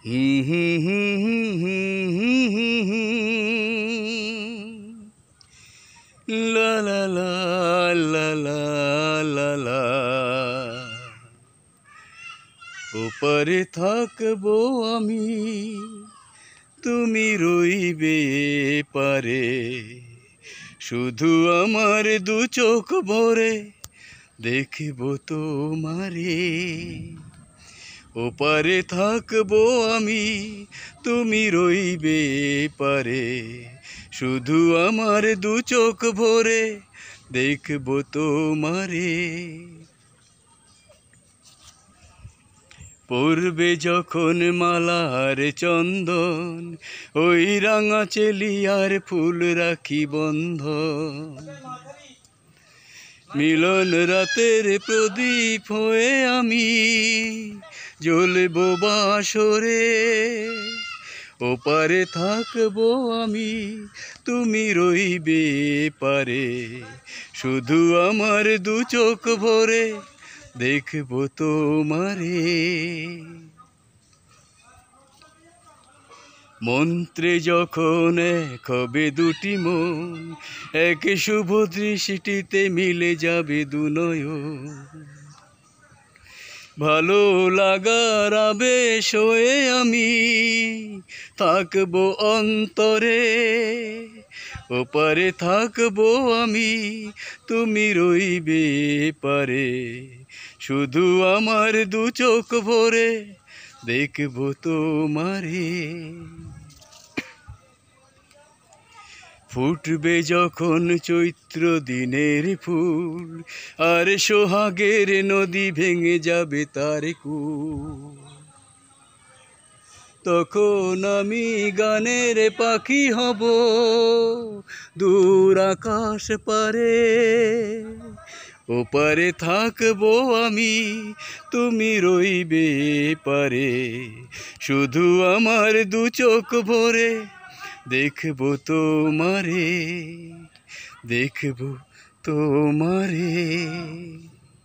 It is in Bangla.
হি হি হি হি হি হি হি হি। লা লা লা লা লা লা লা। ওপারে থাকবো আমি, তুমি রইবে পারে, শুধু আমার দু চোখ ভরে দেখব তোমারে। ওপারে থাকবো আমি, তুমি রইবে পারে, শুধু আমার দু চোখ ভরে দেখব তোমারে। পড়বে যখন মালার চন্দন, ওই রাঙা চেলিয়ার ফুল রাখি বন্ধন। মিলন রাতের প্রদীপ হয়ে আমি জ্বলব বাসরে। ওপারে থাকবো আমি, তুমি রইবে পারে, শুধু আমার দু চোখ ভরে দেখব তোমারে। মন্ত্রে যখন এক হবে দুটি মন, এক শুভ দৃষ্টিতে মিলে যাবে দু নয়ন। ভালো লাগার আবেশ হয়ে আমি থাকবো অন্তরে। ওপারে থাকবো আমি, তুমি রইবে পারে, শুধু আমার দু চোখ ভরে দেখব তোমারে। ফুটবে যখন চৈত্র দিনের ফুল, আর সোহাগের নদী ভেঙে যাবে তার কূল। তখন আমি গানের পাখি হব দূর আকাশ পারে। ওপারে থাকবো আমি, তুমি রইবে পারে, শুধু আমার দু চোখ ভরে দেখব তোমারে, দেখব তোমারে।